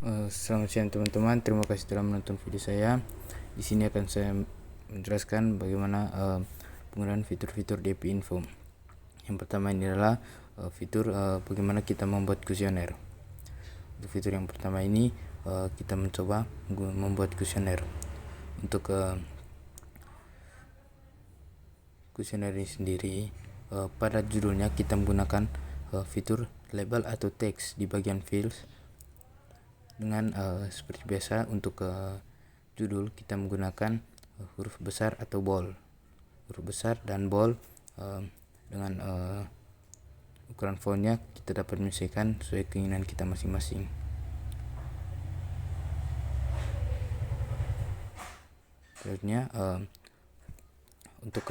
Selamat siang teman-teman, terima kasih telah menonton video saya. Di sini akan saya menjelaskan bagaimana penggunaan fitur-fitur DP Info. Yang pertama ini adalah fitur bagaimana kita membuat kuesioner. Untuk fitur yang pertama ini kita mencoba membuat kuesioner. Untuk kuesioner ini sendiri, pada judulnya kita menggunakan fitur label atau teks di bagian fields. Dengan seperti biasa untuk judul kita menggunakan huruf besar atau bold, huruf besar dan bold. Dengan ukuran fontnya kita dapat menyesuaikan sesuai keinginan kita masing-masing. Selanjutnya untuk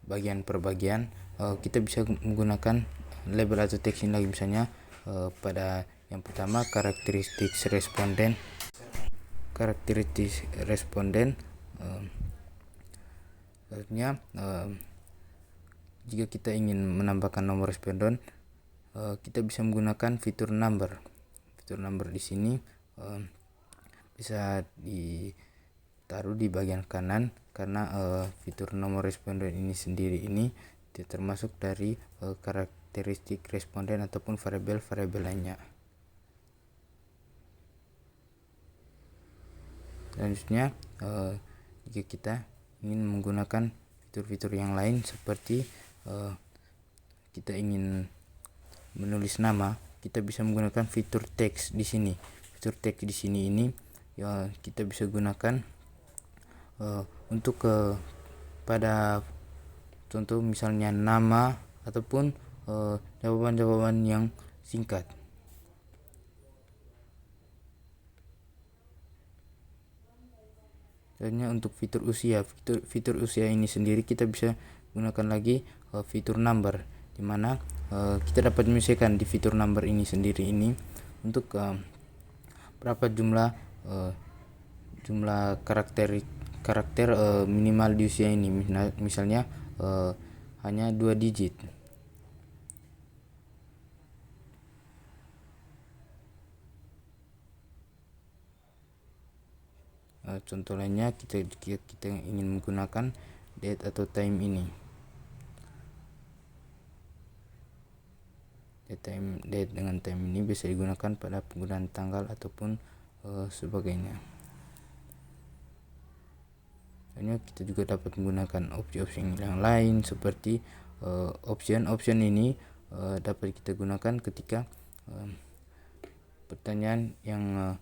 bagian per bagian kita bisa menggunakan label atau teks ini lagi, misalnya pada yang pertama karakteristik responden. Selanjutnya jika kita ingin menambahkan nomor responden, kita bisa menggunakan fitur number. Fitur number di sini bisa ditaruh di bagian kanan karena fitur nomor responden ini sendiri ini tidak termasuk dari karakteristik responden ataupun variabel-variabel lainnya. Selanjutnya jika kita ingin menggunakan fitur-fitur yang lain seperti kita ingin menulis nama, kita bisa menggunakan fitur teks di sini. Fitur teks di sini ini ya kita bisa gunakan untuk pada contoh misalnya nama ataupun jawaban-jawaban yang singkat. Selanjutnya untuk fitur usia, fitur usia ini sendiri kita bisa gunakan lagi fitur number, dimana kita dapat menyesuaikan di fitur number ini sendiri ini untuk berapa jumlah karakter minimal di usia ini, misalnya hanya 2 digit. Contoh lainnya kita ingin menggunakan date atau time ini. Date dengan time ini bisa digunakan pada penggunaan tanggal ataupun sebagainya. Hanya kita juga dapat menggunakan opsi-opsi yang lain seperti option ini dapat kita gunakan ketika pertanyaan yang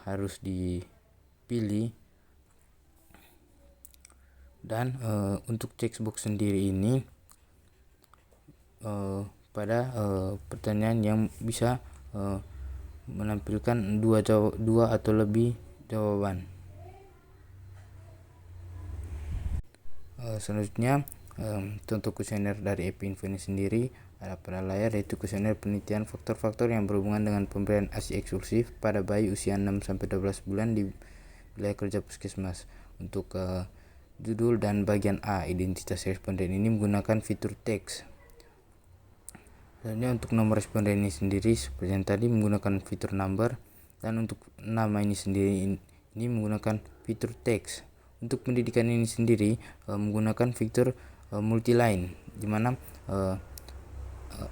harus dipilih. Dan untuk checkbox sendiri ini pada pertanyaan yang bisa menampilkan dua atau lebih jawaban. Selanjutnya contoh kuesioner dari EP Info ini sendiri ada pada layar, yaitu kuesioner penelitian faktor-faktor yang berhubungan dengan pemberian ASI eksklusif pada bayi usia 6-12 bulan di wilayah kerja puskesmas. Untuk judul dan bagian A identitas responden ini menggunakan fitur teks. Selanjutnya untuk nomor responden ini sendiri seperti yang tadi menggunakan fitur number, dan untuk nama ini sendiri ini menggunakan fitur teks. Untuk pendidikan ini sendiri menggunakan fitur multiline, dimana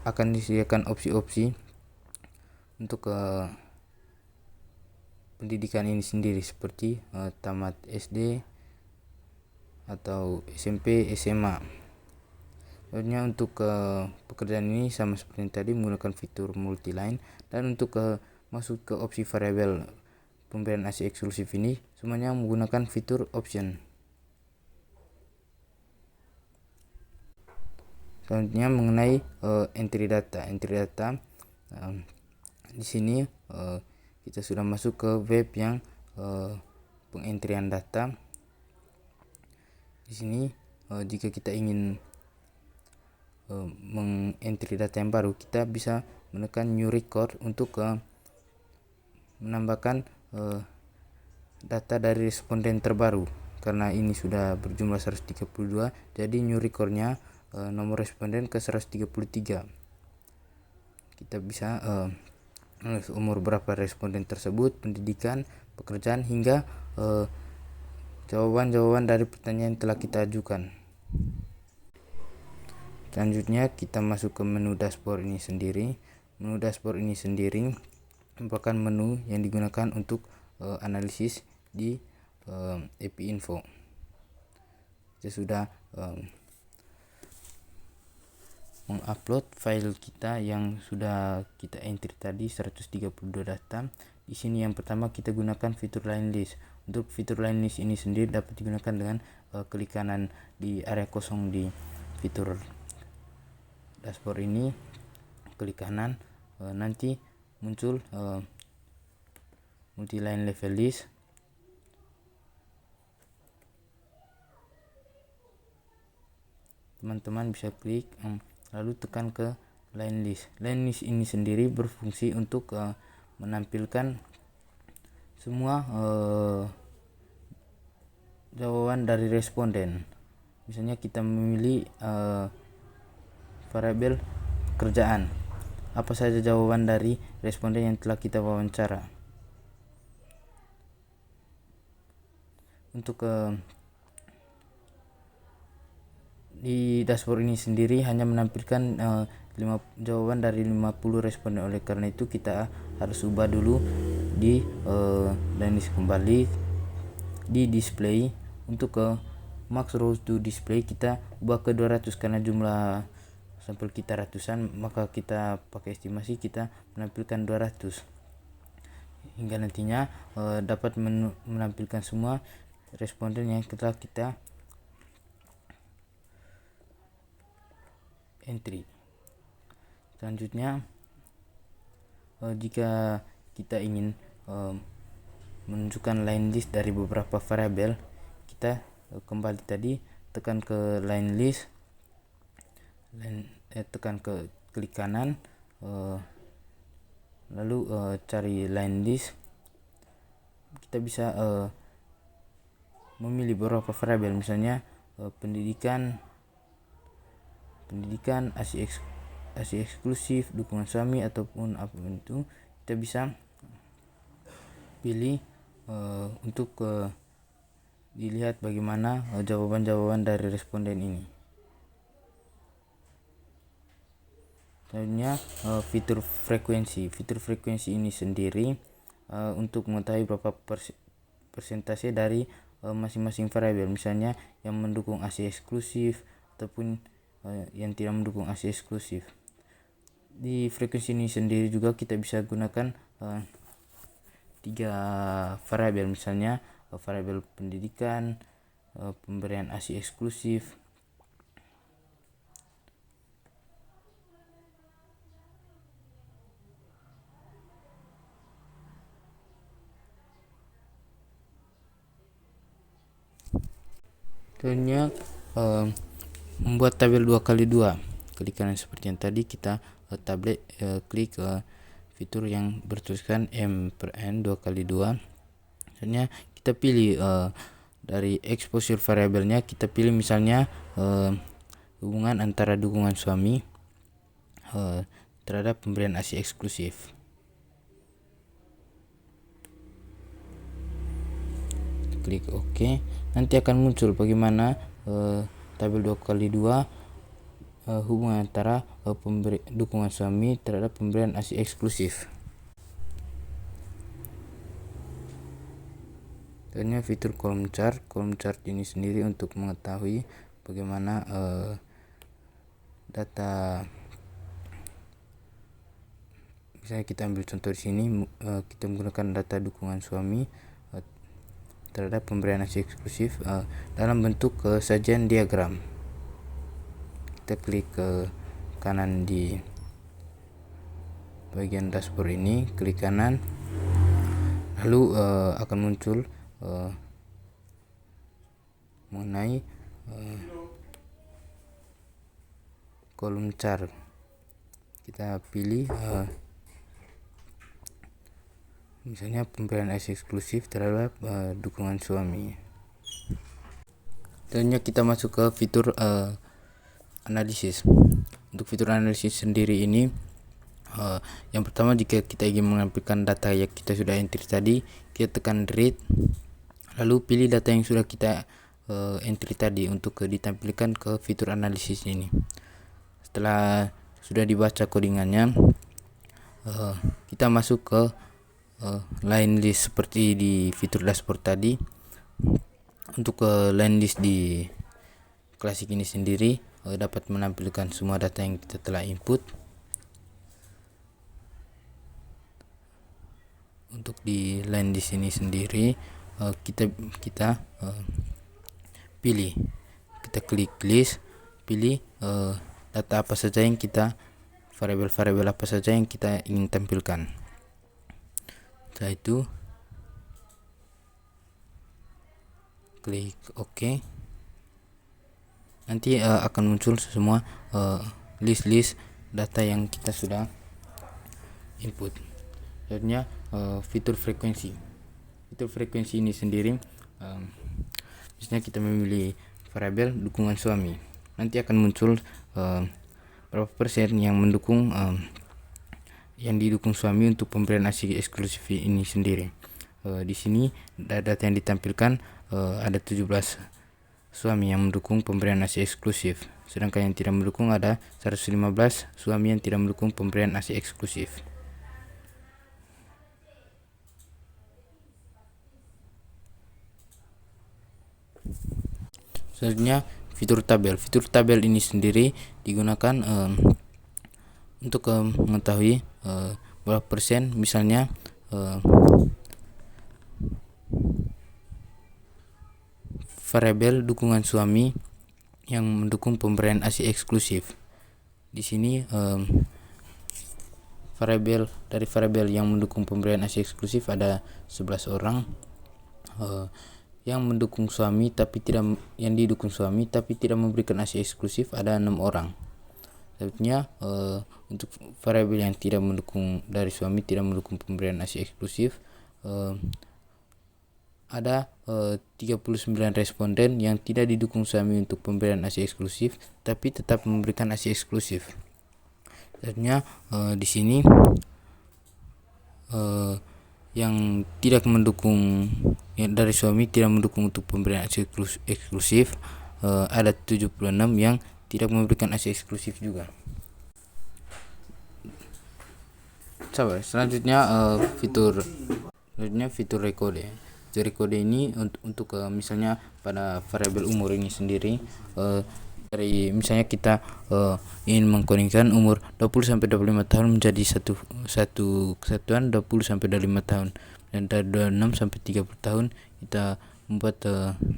akan disediakan opsi-opsi untuk pendidikan ini sendiri seperti tamat SD atau SMP, SMA. Selanjutnya untuk pekerjaan ini sama seperti yang tadi menggunakan fitur multiline, dan untuk masuk ke opsi variabel pemberian ASI eksklusif ini semuanya menggunakan fitur option. Selanjutnya mengenai entry data. Di sini kita sudah masuk ke web yang pengentrian data. Di sini jika kita ingin mengentry data yang baru, kita bisa menekan new record untuk menambahkan data dari responden terbaru. Karena ini sudah berjumlah 132, jadi new recordnya nomor responden ke 133. Kita bisa umur berapa responden tersebut, pendidikan, pekerjaan, hingga jawaban-jawaban dari pertanyaan yang telah kita ajukan. Selanjutnya kita masuk ke menu dashboard ini sendiri. Menu dashboard ini sendiri merupakan menu yang digunakan untuk analisis di API Info. Kita sudah mengupload file kita yang sudah kita entry tadi 132 data. Di sini yang pertama kita gunakan fitur line list. Untuk fitur line list ini sendiri dapat digunakan dengan klik kanan di area kosong di fitur dashboard ini, klik kanan, nanti muncul multi line level list. Teman-teman bisa klik lalu tekan ke line list. Line list ini sendiri berfungsi untuk menampilkan semua jawaban dari responden. Misalnya kita memilih variabel pekerjaan, apa saja jawaban dari responden yang telah kita wawancara. Untuk di dashboard ini sendiri hanya menampilkan jawaban dari 50 responden. Oleh karena itu kita harus ubah dulu di line list kembali di display. Untuk max rows to display kita ubah ke 200 karena jumlah sampel kita ratusan, maka kita pakai estimasi kita menampilkan 200 hingga nantinya dapat menampilkan semua responden yang telah kita entry. Selanjutnya jika kita ingin menunjukkan line list dari beberapa variabel, kita kembali tadi tekan ke line list, tekan ke klik kanan, lalu cari line list. Kita bisa memilih beberapa variabel, misalnya pendidikan, ASI eksklusif, dukungan suami, ataupun apapun itu. Kita bisa pilih untuk dilihat bagaimana jawaban-jawaban dari responden ini. Selanjutnya fitur frekuensi ini sendiri untuk mengetahui berapa persentase dari masing-masing variabel, misalnya yang mendukung ASI eksklusif ataupun yang tidak mendukung ASI eksklusif. Di frekuensi ini sendiri juga kita bisa gunakan 3 variabel, misalnya variabel pendidikan, pemberian ASI eksklusif, selanjutnya membuat tabel 2x2. Klik kanan seperti yang tadi, kita tablet klik fitur yang bertuliskan M/N 2x2. Selanjutnya kita pilih dari exposure variabelnya, kita pilih misalnya hubungan antara dukungan suami terhadap pemberian ASI eksklusif. Klik OK. Nanti akan muncul bagaimana tabel 2x2 hubungan antara dukungan suami terhadap pemberian ASI eksklusif. Dan fitur kolom chart ini sendiri untuk mengetahui bagaimana data. Misalnya kita ambil contoh di sini, kita menggunakan data dukungan suami terhadap pemberian ASI eksklusif dalam bentuk sajian diagram. Kita klik ke kanan di bagian dashboard ini, klik kanan, lalu akan muncul mengenai kolom chart. Kita pilih misalnya pemberian ASI eksklusif terhadap dukungan suami. Selanjutnya kita masuk ke fitur analisis. Untuk fitur analisis sendiri ini Yang pertama, jika kita ingin menampilkan data yang kita sudah entry tadi, kita tekan read, lalu pilih data yang sudah kita entry tadi untuk ditampilkan ke fitur analisis ini. Setelah sudah dibaca codingannya, kita masuk ke line list seperti di fitur dashboard tadi. Untuk line list di Classic ini sendiri dapat menampilkan semua data yang kita telah input. Untuk di line list ini sendiri kita pilih, kita klik list, pilih data apa saja yang kita, variabel apa saja yang kita ingin tampilkan. Setelah itu klik OK. Nanti akan muncul semua list data yang kita sudah input. Selanjutnya fitur frekuensi. Fitur frekuensi ini sendiri, misalnya kita memilih variabel dukungan suami, nanti akan muncul berapa persen yang mendukung yang didukung suami untuk pemberian ASI eksklusif ini sendiri. Di sini data yang ditampilkan ada 17 suami yang mendukung pemberian ASI eksklusif, sedangkan yang tidak mendukung ada 115 suami yang tidak mendukung pemberian ASI eksklusif. Selanjutnya fitur tabel. Fitur tabel ini sendiri digunakan untuk mengetahui berapa persen, misalnya variabel dukungan suami yang mendukung pemberian ASI eksklusif. Di sini variabel yang mendukung pemberian ASI eksklusif ada 11 orang. Yang mendukung suami tapi tidak, yang didukung suami tapi tidak memberikan ASI eksklusif ada 6 orang. Selanjutnya untuk variabel yang tidak mendukung dari suami, tidak mendukung pemberian ASI eksklusif, ada 39 responden yang tidak didukung suami untuk pemberian ASI eksklusif tapi tetap memberikan ASI eksklusif. Selanjutnya di sini yang tidak mendukung, yang dari suami tidak mendukung untuk pemberian ASI eksklusif ada 76 yang tidak memberikan ASI eksklusif juga. Selanjutnya fitur rekode. Fitur rekode ini untuk misalnya pada variabel umur ini sendiri, dari misalnya kita ingin mengkodingkan umur 20 sampai 25 tahun menjadi satu kesatuan 20 sampai 25 tahun, dan dari 26 sampai 30 tahun kita membuat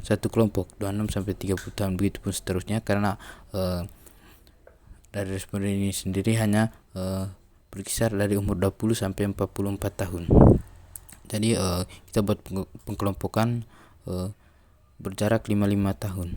satu kelompok 26 sampai 30 tahun, begitu pun seterusnya, karena dari responden ini sendiri hanya berkisar dari umur 20 sampai 44 tahun. Jadi kita buat pengkelompokan berjarak 55 tahun.